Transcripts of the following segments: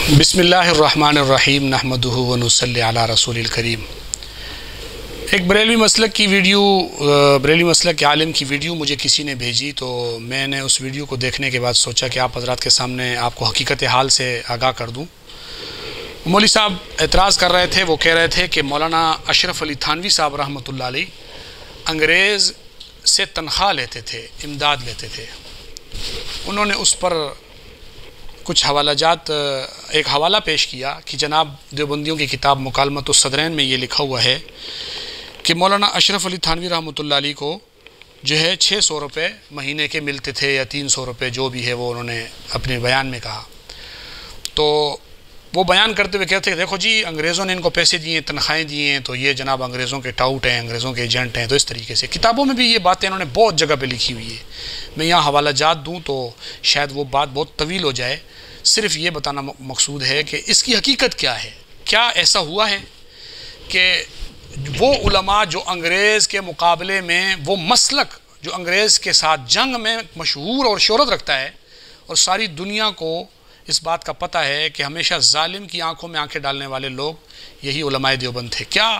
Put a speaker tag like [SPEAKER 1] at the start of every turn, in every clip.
[SPEAKER 1] بسم اللہ الرحمن الرحیم نحمدہ و نصلی علی رسول الکریم۔ ایک بریلوی مسلک کی ویڈیو، بریلوی مسلک کے عالم کی ویڈیو مجھے کسی نے بھیجی، تو میں نے اس ویڈیو کو دیکھنے کے بعد سوچا کہ آپ حضرات کے سامنے آپ کو حقیقت حال سے آگاہ کر دوں۔ مولوی صاحب اعتراض کر رہے تھے، وہ کہہ رہے تھے کہ مولانا اشرف علی تھانوی صاحب رحمۃ اللہ علیہ انگریز سے تنخواہ لیتے تھے، امداد لیتے تھے۔ انہوں نے اس پر کچھ حوالہ جات، ایک حوالہ پیش کیا کہ جناب دیوبندیوں کی کتاب مکالمۃ الصدرین میں یہ لکھا ہوا ہے کہ مولانا اشرف علی تھانوی رحمۃ اللہ علیہ کو جو ہے 600 روپے مہینے کے ملتے تھے یا 300 روپے، جو بھی ہے وہ انہوں نے اپنے بیان میں کہا۔ تو وہ بیان کرتے ہوئے کہتے ہیں دیکھو جی انگریزوں نے ان کو پیسے دیے، تنخواہیں دی ہیں، تو یہ جناب انگریزوں کے ٹاؤٹ ہیں، انگریزوں کے ایجنٹ ہیں۔ تو اس طریقے سے کتابوں میں بھی یہ باتیں انہوں نے بہت جگہ پہ لکھی ہوئی ہے۔ میں یہاں حوالہ جات دوں تو شاید وہ بات بہت طویل ہو جائے، صرف یہ بتانا مقصود ہے کہ اس کی حقیقت کیا ہے۔ کیا ایسا ہوا ہے کہ وہ علماء جو انگریز کے مقابلے میں، وہ مسلک جو انگریز کے ساتھ جنگ میں مشہور اور شہرت رکھتا ہے، اور ساری دنیا کو اس بات کا پتہ ہے کہ ہمیشہ ظالم کی آنکھوں میں آنکھیں ڈالنے والے لوگ یہی علماء دیوبند تھے، کیا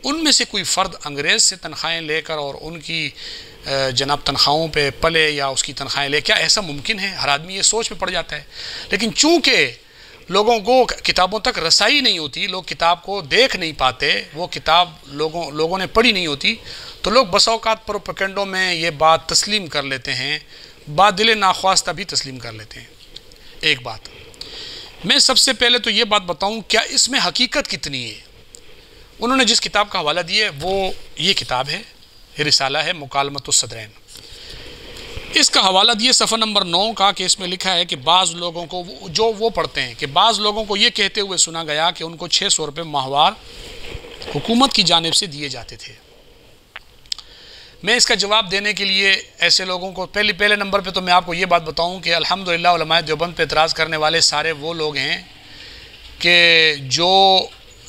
[SPEAKER 1] ان میں سے کوئی فرد انگریز سے تنخواہیں لے کر اور ان کی جناب تنخواہوں پہ پلے یا اس کی تنخواہیں لے، کیا ایسا ممکن ہے؟ ہر آدمی یہ سوچ میں پڑ جاتا ہے۔ لیکن چونکہ لوگوں کو کتابوں تک رسائی نہیں ہوتی، لوگ کتاب کو دیکھ نہیں پاتے، وہ کتاب لوگوں نے پڑھی نہیں ہوتی، تو لوگ بسا اوقات پروپیگنڈوں میں یہ بات تسلیم کر لیتے ہیں، بات دل ناخواستہ بھی تسلیم کر لیتے ہیں۔ ایک بات میں سب سے پہلے تو یہ بات بتاؤں، کیا اس میں حقیقت کتنی ہے؟ انہوں نے جس کتاب کا حوالہ دیا ہے وہ یہ کتاب ہے، یہ رسالہ ہے مکالمۃ الصدرین۔ اس کا حوالہ دیے صفحہ نمبر 9 کا، کہ اس میں لکھا ہے کہ بعض لوگوں کو جو وہ پڑھتے ہیں کہ بعض لوگوں کو یہ کہتے ہوئے سنا گیا کہ ان کو 600 روپے ماہوار حکومت کی جانب سے دیے جاتے تھے۔ میں اس کا جواب دینے کے لیے ایسے لوگوں کو پہلے نمبر پہ تو میں آپ کو یہ بات بتاؤں کہ الحمدللہ علماء دیوبند پہ اعتراض کرنے والے سارے وہ لوگ ہیں کہ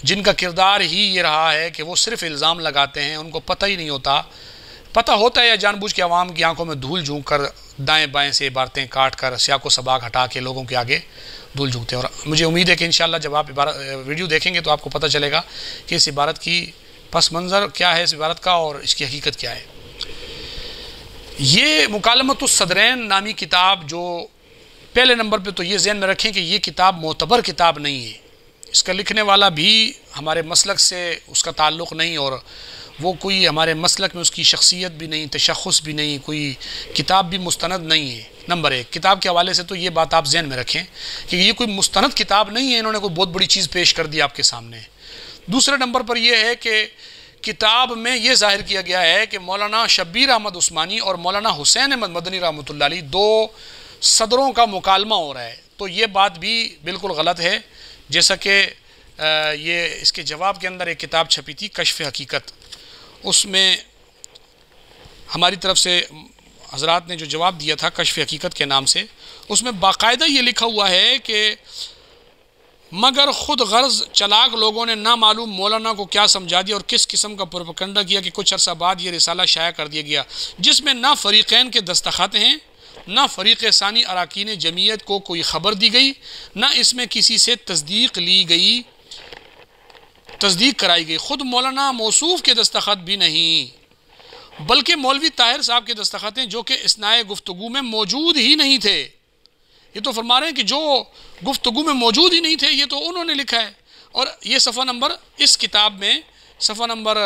[SPEAKER 1] جن کا کردار ہی یہ رہا ہے کہ وہ صرف الزام لگاتے ہیں، ان کو پتہ ہی نہیں ہوتا، پتہ ہوتا ہے یا جان بوجھ کے عوام کی آنکھوں میں دھول جھونک کر دائیں بائیں سے عبارتیں کاٹ کر سیاق و سباق ہٹا کے لوگوں کے آگے دھول جھونکتے ہیں۔ اور مجھے امید ہے کہ انشاءاللہ جب آپ ویڈیو دیکھیں گے تو آپ کو پتہ چلے گا کہ اس عبارت کی پس منظر کیا ہے، اس عبارت کا، اور اس کی حقیقت کیا ہے۔ یہ مکالمۃ الصدرین نامی کتاب، جو پہلے نمبر پہ تو یہ ذہن میں رکھیں کہ یہ کتاب معتبر کتاب نہیں ہے، اس کا لکھنے والا بھی ہمارے مسلک سے اس کا تعلق نہیں، اور وہ کوئی ہمارے مسلک میں اس کی شخصیت بھی نہیں، تشخص بھی نہیں، کوئی کتاب بھی مستند نہیں ہے۔ نمبر 1 کتاب کے حوالے سے تو یہ بات آپ ذہن میں رکھیں کہ یہ کوئی مستند کتاب نہیں ہے، انہوں نے کوئی بہت بڑی چیز پیش کر دی آپ کے سامنے۔ دوسرے نمبر پر یہ ہے کہ کتاب میں یہ ظاہر کیا گیا ہے کہ مولانا شبیر احمد عثمانی اور مولانا حسین احمد مدنی رحمۃ اللہ علیہ 2 صدروں کا مکالمہ ہو رہا ہے، تو یہ بات بھی بالکل غلط ہے۔ جیسا کہ یہ اس کے جواب کے اندر ایک کتاب چھپی تھی کشف حقیقت، اس میں ہماری طرف سے حضرات نے جو جواب دیا تھا کشف حقیقت کے نام سے، اس میں باقاعدہ یہ لکھا ہوا ہے کہ مگر خود غرض چلاک لوگوں نے نامعلوم مولانا کو کیا سمجھا دیا اور کس قسم کا پروپیگنڈا کیا کہ کچھ عرصہ بعد یہ رسالہ شائع کر دیا گیا، جس میں نہ فریقین کے دستخط ہیں، نہ فریق ثانی اراکین جمعیت کو کوئی خبر دی گئی، نہ اس میں کسی سے تصدیق کرائی گئی، خود مولانا موصوف کے دستخط بھی نہیں، بلکہ مولوی طاہر صاحب کے دستخط ہیں جو کہ اثناء گفتگو میں موجود ہی نہیں تھے۔ یہ تو فرما رہے ہیں کہ جو گفتگو میں موجود ہی نہیں تھے، یہ تو انہوں نے لکھا ہے۔ اور یہ صفحہ نمبر اس کتاب میں صفحہ نمبر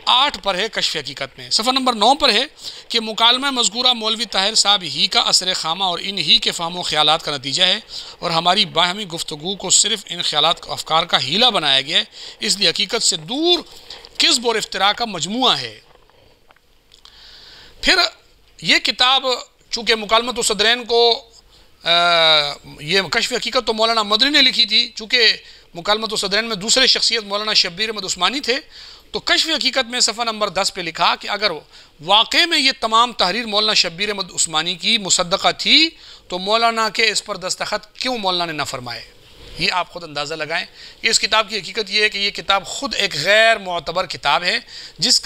[SPEAKER 1] 8 پر ہے، کشف حقیقت میں صفحہ نمبر 9 پر ہے کہ مکالمہ مذکورہ مولوی طاہر صاحب ہی کا اثر خامہ اور ان ہی کے فہم و خیالات کا نتیجہ ہے، اور ہماری باہمی گفتگو کو صرف ان خیالات افکار کا ہیلہ بنایا گیا ہے، اس لیے حقیقت سے دور کذب اور افتراء کا مجموعہ ہے۔ پھر یہ کتاب چونکہ مکالمۃ الصدرین کو یہ کشف حقیقت تو مولانا مدنی نے لکھی تھی، چونکہ مکالمۃ الصدرین میں دوسرے شخصیت مولانا شبیر احمد عثمانی تھے، تو کشف حقیقت میں صفحہ نمبر 10 پہ لکھا کہ اگر واقع میں یہ تمام تحریر مولانا شبیر احمد عثمانی کی مصدقہ تھی تو مولانا کے اس پر دستخط کیوں مولانا نے نہ فرمائے؟ یہ آپ خود اندازہ لگائیں کہ اس کتاب کی حقیقت یہ ہے کہ یہ کتاب خود ایک غیر معتبر کتاب ہے، جس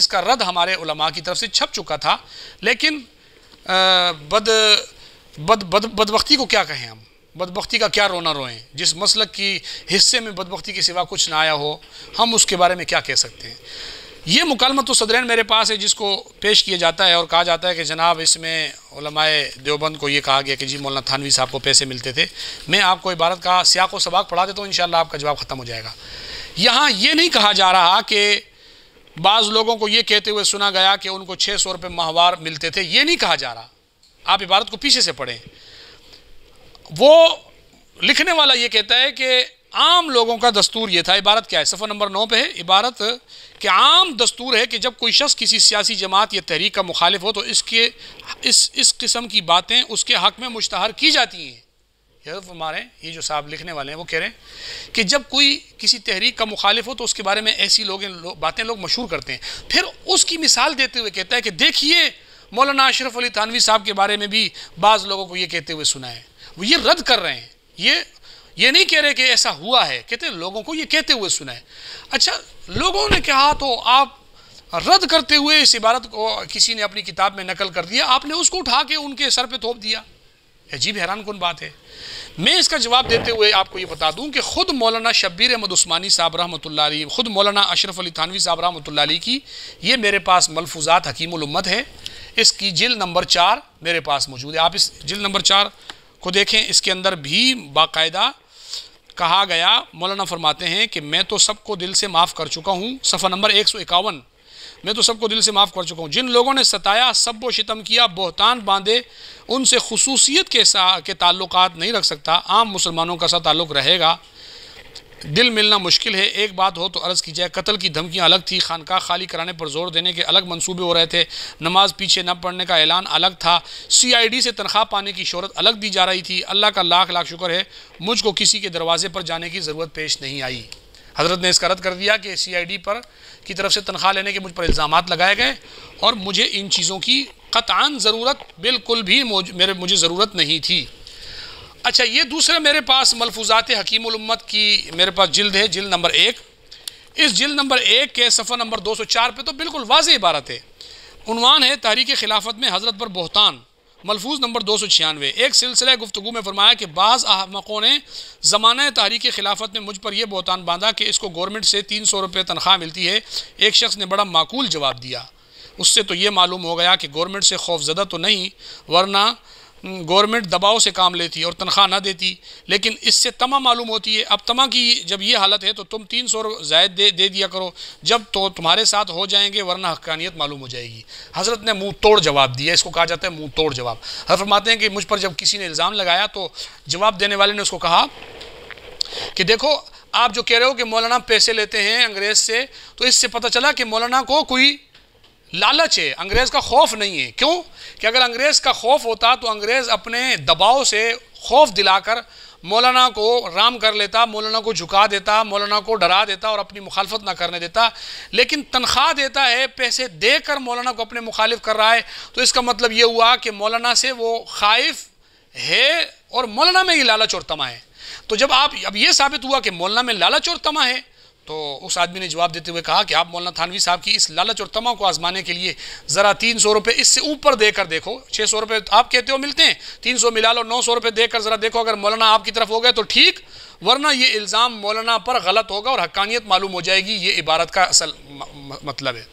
[SPEAKER 1] کا رد ہمارے علماء کی طرف سے چھپ چکا تھا، لیکن بدبختی کو کیا کہیں ہم، بدبختی کا کیا رونا روئیں، جس مسلک کی حصے میں بدبختی کے سوا کچھ نہ آیا ہو، ہم اس کے بارے میں کیا کہہ سکتے ہیں۔ یہ مکالمۃ الصدرین میرے پاس ہے، جس کو پیش کیا جاتا ہے اور کہا جاتا ہے کہ جناب اس میں علماء دیوبند کو یہ کہا گیا کہ جی مولانا تھانوی صاحب کو پیسے ملتے تھے۔ میں آپ کو عبارت کا سیاق و سباق پڑھا دیتا ہوں، انشاءاللہ آپ کا جواب ختم ہو جائے گا۔ یہاں یہ نہیں کہا جا رہا کہ بعض لوگوں کو یہ کہتے ہوئے سنا گیا کہ ان کو 600 روپے ماہوار ملتے تھے، یہ نہیں کہا جا رہا۔ آپ عبارت کو پیچھے سے پڑھیں۔ وہ لکھنے والا یہ کہتا ہے کہ عام لوگوں کا دستور یہ تھا، عبارت کیا ہے، صفحہ نمبر 9 پہ ہے عبارت کہ عام دستور ہے کہ جب کوئی شخص کسی سیاسی جماعت یا تحریک کا مخالف ہو تو اس قسم کی باتیں اس کے حق میں مشتہر کی جاتی ہیں۔ ہمارے یہ جو صاحب لکھنے والے ہیں وہ کہہ رہے ہیں کہ جب کوئی کسی تحریک کا مخالف ہو تو اس کے بارے میں ایسی باتیں لوگ مشہور کرتے ہیں۔ پھر اس کی مثال دیتے ہوئے کہتا ہے کہ دیکھیے مولانا اشرف علی تھانوی صاحب کے بارے میں بھی بعض لوگوں کو یہ کہتے ہوئے سنا ہے۔ وہ یہ رد کر رہے ہیں، یہ نہیں کہہ رہے کہ ایسا ہوا ہے، کہتے ہیں لوگوں کو یہ کہتے ہوئے سنا ہے۔ اچھا، لوگوں نے کہا تو آپ رد کرتے ہوئے اس عبارت کو کسی نے اپنی کتاب میں نقل کر دیا، آپ نے اس کو اٹھا کے ان کے سر پہ تھوپ دیا۔ عجیب حیران کن بات ہے۔ میں اس کا جواب دیتے ہوئے آپ کو یہ بتا دوں کہ خود مولانا شبیر احمد عثمانی صاحب رحمۃ اللہ علیہ، خود مولانا اشرف علی تھانوی صاحب رحمۃ اللہ علیہ کی یہ میرے پاس ملفوظات حکیم الامت ہے، اس کی جلد نمبر 4 میرے پاس موجود ہے۔ آپ اس جلد نمبر 4 کو دیکھیں، اس کے اندر بھی باقاعدہ کہا گیا، مولانا فرماتے ہیں کہ میں تو سب کو دل سے معاف کر چکا ہوں، صفحہ نمبر 151، میں تو سب کو دل سے معاف کر چکا ہوں۔ جن لوگوں نے ستایا، سب و شتم کیا، بہتان باندھے، ان سے خصوصیت کے تعلقات نہیں رکھ سکتا، عام مسلمانوں کا سا تعلق رہے گا۔ دل ملنا مشکل ہے۔ ایک بات ہو تو عرض کی جائے، قتل کی دھمکیاں الگ تھی، خانقاہ خالی کرانے پر زور دینے کے الگ منصوبے ہو رہے تھے، نماز پیچھے نہ پڑھنے کا اعلان الگ تھا، CID سے تنخواہ پانے کی شہرت الگ دی جا رہی تھی۔ اللہ کا لاکھ لاکھ شکر ہے مجھ کو کسی کے دروازے پر جانے کی ضرورت پیش نہیں آئی۔ حضرت نے اس کا رد کر دیا کہ CID پر کی طرف سے تنخواہ لینے کے مجھ پر الزامات لگائے گئے اور مجھے ان چیزوں کی قطعاً ضرورت بالکل بھی مجھے ضرورت نہیں تھی۔ اچھا، یہ دوسرے میرے پاس ملفوظات حکیم الامت کی میرے پاس جلد ہے، جلد نمبر 1۔ اس جلد نمبر 1 کے صفحہ نمبر 204 پہ تو بالکل واضح عبارت ہے۔ عنوان ہے تحریک خلافت میں حضرت پر بہتان، ملفوظ نمبر 296۔ ایک سلسلہ گفتگو میں فرمایا کہ بعض احمقوں نے زمانہ تحریک خلافت میں مجھ پر یہ بہتان باندھا کہ اس کو گورنمنٹ سے 300 روپے تنخواہ ملتی ہے۔ ایک شخص نے بڑا معقول جواب دیا، اس سے تو یہ معلوم ہو گیا کہ گورنمنٹ سے خوف زدہ تو نہیں، ورنہ گورنمنٹ دباؤ سے کام لیتی اور تنخواہ نہ دیتی، لیکن اس سے طمع معلوم ہوتی ہے۔ اب طمع کی جب یہ حالت ہے تو تم 300 زائد دے دیا کرو، جب تو تمہارے ساتھ ہو جائیں گے، ورنہ حقانیت معلوم ہو جائے گی۔ حضرت نے منہ توڑ جواب دیا، اس کو کہا جاتا ہے منہ توڑ جواب۔ حضرت فرماتے ہیں کہ مجھ پر جب کسی نے الزام لگایا تو جواب دینے والے نے اس کو کہا کہ دیکھو، آپ جو کہہ رہے ہو کہ مولانا پیسے لیتے ہیں انگریز سے، تو اس سے پتہ چلا کہ مولانا کو کوئی لالچ ہے، انگریز کا خوف نہیں ہے۔ کیوں کہ اگر انگریز کا خوف ہوتا تو انگریز اپنے دباؤ سے خوف دلا کر مولانا کو رام کر لیتا، مولانا کو جھکا دیتا، مولانا کو ڈرا دیتا اور اپنی مخالفت نہ کرنے دیتا۔ لیکن تنخواہ دیتا ہے، پیسے دے کر مولانا کو اپنے مخالف کر رہا ہے، تو اس کا مطلب یہ ہوا کہ مولانا سے وہ خائف ہے اور مولانا میں یہ لالچ اور طمع ہے۔ تو جب اب یہ ثابت ہوا کہ مولانا میں لالچ اور طمع ہے، تو اس آدمی نے جواب دیتے ہوئے کہا کہ آپ مولانا تھانوی صاحب کی اس لالچ اور طمع کو آزمانے کے لیے ذرا 300 روپے اس سے اوپر دے کر دیکھو۔ 600 روپے آپ کہتے ہو ملتے ہیں، 300 ملا لو، 900 روپے دے کر ذرا دیکھو، اگر مولانا آپ کی طرف ہو گئے تو ٹھیک، ورنہ یہ الزام مولانا پر غلط ہوگا اور حقانیت معلوم ہو جائے گی۔ یہ عبارت کا اصل مطلب ہے۔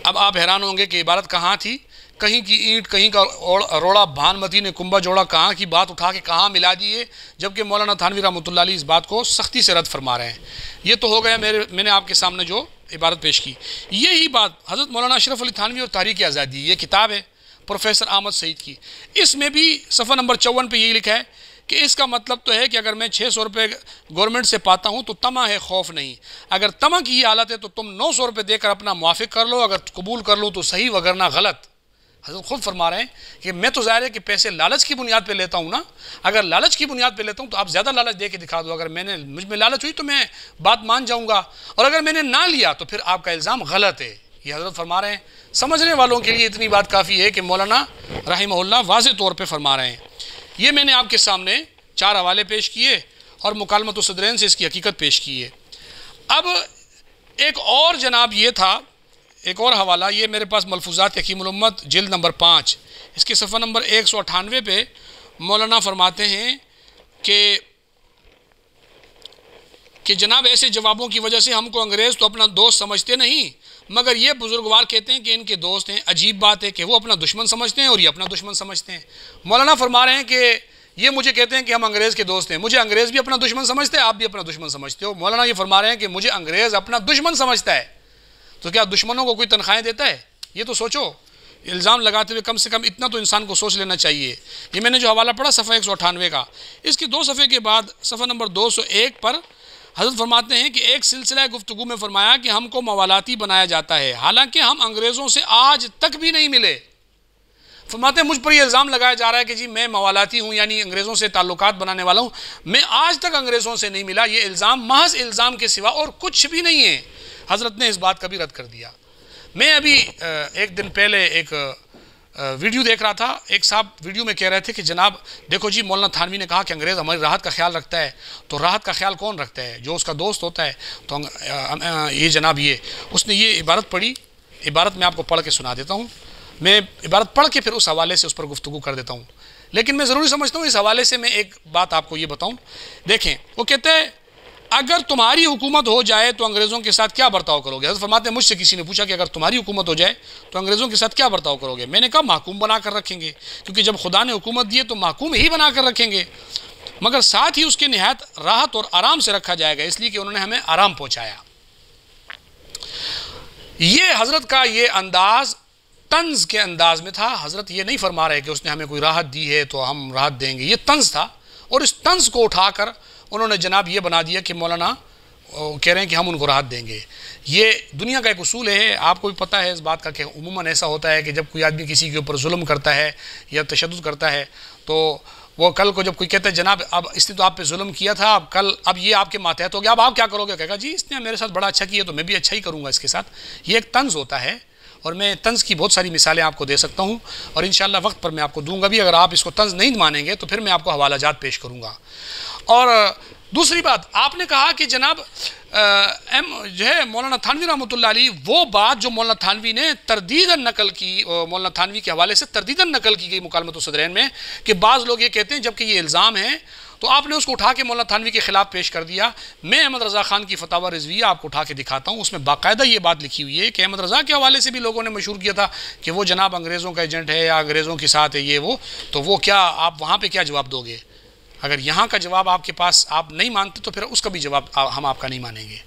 [SPEAKER 1] اب آپ حیران ہوں گے کہ عبارت کہاں تھی؟ کہیں کی اینٹ کہیں کا روڑا، بھانمتی نے کنبا جوڑا، کہاں کی بات اٹھا کے کہاں ملا دیے، جبکہ مولانا تھانوی رحمۃ اللہ علیہ اس بات کو سختی سے رد فرما رہے ہیں۔ یہ تو ہو گیا میں نے آپ کے سامنے جو عبارت پیش کی۔ یہی بات حضرت مولانا اشرف علی تھانوی اور تحریک آزادی، یہ کتاب ہے پروفیسر احمد سعید کی، اس میں بھی صفحہ نمبر 54 پہ یہی لکھا ہے کہ اس کا مطلب تو ہے کہ اگر میں 600 روپے گورنمنٹ سے پاتا ہوں تو طمع ہے، خوف نہیں۔ اگر طمع کی یہ حالت ہے تو تم 900 روپے دے کر اپنا موافق کر لو، اگر قبول کر لو تو صحیح، وگرنہ غلط۔ حضرت خود فرما رہے ہیں کہ میں تو ظاہر ہے کہ پیسے لالچ کی بنیاد پہ لیتا ہوں نا، اگر لالچ کی بنیاد پہ لیتا ہوں تو آپ زیادہ لالچ دے کے دکھا دو، اگر مجھ میں لالچ ہوئی تو میں بات مان جاؤں گا، اور اگر میں نے نہ لیا تو پھر آپ کا الزام غلط ہے۔ یہ حضرت فرما رہے ہیں۔ سمجھنے والوں کے لیے اتنی بات کافی ہے کہ مولانا رحمہ اللہ واضح طور پہ فرما رہے ہیں۔ یہ میں نے آپ کے سامنے 4 حوالے پیش کیے اور مکالمۃ الصدرین سے اس کی حقیقت پیش کی ہے۔ اب ایک اور جناب یہ تھا، ایک اور حوالہ، یہ میرے پاس ملفوظات حکیم الامت جلد نمبر 5، اس کے صفحہ نمبر 198 پہ مولانا فرماتے ہیں کہ جناب ایسے جوابوں کی وجہ سے ہم کو انگریز تو اپنا دوست سمجھتے نہیں، مگر یہ بزرگوار کہتے ہیں کہ ان کے دوست ہیں۔ عجیب بات ہے کہ وہ اپنا دشمن سمجھتے ہیں اور یہ اپنا دشمن سمجھتے ہیں۔ مولانا فرما رہے ہیں کہ یہ مجھے کہتے ہیں کہ ہم انگریز کے دوست ہیں، مجھے انگریز بھی اپنا دشمن سمجھتے ہیں، آپ بھی اپنا دشمن سمجھتے ہو۔ مولانا یہ فرما رہے ہیں کہ مجھے انگریز اپنا دشمن سمجھتا ہے، تو کیا دشمنوں کو کوئی تنخواہیں دیتا ہے؟ یہ تو سوچو، الزام لگاتے ہوئے کم سے کم اتنا تو انسان کو سوچ لینا چاہیے۔ یہ میں نے جو حوالہ پڑھا صفحہ 198 کا، اس کے 2 صفحے کے بعد صفحہ نمبر 201 پر حضرت فرماتے ہیں کہ ایک سلسلہ گفتگو میں فرمایا کہ ہم کو موالاتی بنایا جاتا ہے، حالانکہ ہم انگریزوں سے آج تک بھی نہیں ملے۔ فرماتے ہیں مجھ پر یہ الزام لگایا جا رہا ہے کہ جی میں موالاتی ہوں، یعنی انگریزوں سے تعلقات بنانے والا ہوں، میں آج تک انگریزوں سے نہیں ملا۔ یہ الزام محض الزام کے سوا اور کچھ بھی نہیں ہے۔ حضرت نے اس بات کا بھی رد کر دیا۔ میں ابھی ایک دن پہلے ایک ویڈیو دیکھ رہا تھا، ایک صاحب ویڈیو میں کہہ رہے تھے کہ جناب دیکھو جی مولانا تھانوی نے کہا کہ انگریز ہماری راحت کا خیال رکھتا ہے، تو راحت کا خیال کون رکھتا ہے؟ جو اس کا دوست ہوتا ہے۔ تو یہ جناب اس نے یہ عبارت پڑھی، عبارت میں آپ کو پڑھ کے سنا دیتا ہوں، میں عبارت پڑھ کے پھر اس حوالے سے اس پر گفتگو کر دیتا ہوں، لیکن میں ضروری سمجھتا ہوں اس حوالے سے میں ایک بات آپ کو یہ بتاؤں۔ دیکھیں وہ کہتے ہیں اگر تمہاری حکومت ہو جائے تو انگریزوں کے ساتھ کیا برتاؤ کرو گے؟ حضرت فرماتے ہیں مجھ سے کسی نے پوچھا کہ اگر تمہاری حکومت ہو جائے تو انگریزوں کے ساتھ کیا برتاؤ کرو گے؟ میں نے کہا محکوم بنا کر رکھیں گے، کیونکہ جب خدا نے حکومت دی ہے تو محکوم ہی بنا کر رکھیں گے، مگر ساتھ ہی اس کے نہایت راحت اور آرام سے رکھا جائے گا، اس لیے کہ انہوں نے ہمیں آرام پہنچایا۔ یہ حضرت کا یہ انداز طنز کے انداز میں تھا۔ حضرت یہ نہیں فرما رہے کہ اس نے ہمیں کوئی راحت دی ہے تو ہم راحت دیں گے، یہ طنز تھا، اور اس طنز کو اٹھا کر انہوں نے جناب یہ بنا دیا کہ مولانا کہہ رہے ہیں کہ ہم ان کو راحت دیں گے۔ یہ دنیا کا ایک اصول ہے، آپ کو بھی پتہ ہے اس بات کا کہ عموماً ایسا ہوتا ہے کہ جب کوئی آدمی کسی کے اوپر ظلم کرتا ہے یا تشدد کرتا ہے تو وہ کل کو جب کوئی کہتا ہے جناب اب اس نے تو آپ پہ ظلم کیا تھا، اب یہ آپ کے ماتحت ہو گیا، اب آپ کیا کرو گے؟ کہے گا جی اس نے میرے ساتھ بڑا اچھا کیا تو میں بھی اچھا ہی کروں گا اس کے ساتھ۔ یہ ایک طنز ہوتا ہے، اور میں طنز کی بہت ساری مثالیں آپ کو دے سکتا ہوں، اور انشاءاللہ وقت پر میں آپ کو دوں گا بھی۔ اگر آپ اس کو طنز نہیں مانیں گے تو پھر میں آپ کو حوالہ جات پیش کروں گا۔ اور دوسری بات آپ نے کہا کہ جناب جو ہے مولانا تھانوی رحمۃ اللہ علیہ، وہ بات جو مولانا تھانوی نے تردیداً نقل کی، مولانا تھانوی کے حوالے سے تردیداً نقل کی گئی مکالمۃ الصدرین میں، کہ بعض لوگ یہ کہتے ہیں جبکہ یہ الزام ہے تو آپ نے اس کو اٹھا کے مولانا تھانوی کے خلاف پیش کر دیا۔ میں احمد رضا خان کی فتاوی رضویہ آپ کو اٹھا کے دکھاتا ہوں، اس میں باقاعدہ یہ بات لکھی ہوئی ہے کہ احمد رضا کے حوالے سے بھی لوگوں نے مشہور کیا تھا کہ وہ جناب انگریزوں کا ایجنٹ ہے یا انگریزوں کے ساتھ ہے یہ وہ، تو وہ کیا آپ وہاں پہ کیا جواب دو گے؟ اگر یہاں کا جواب آپ کے پاس آپ نہیں مانتے تو پھر اس کا بھی جواب ہم آپ کا نہیں مانیں گے۔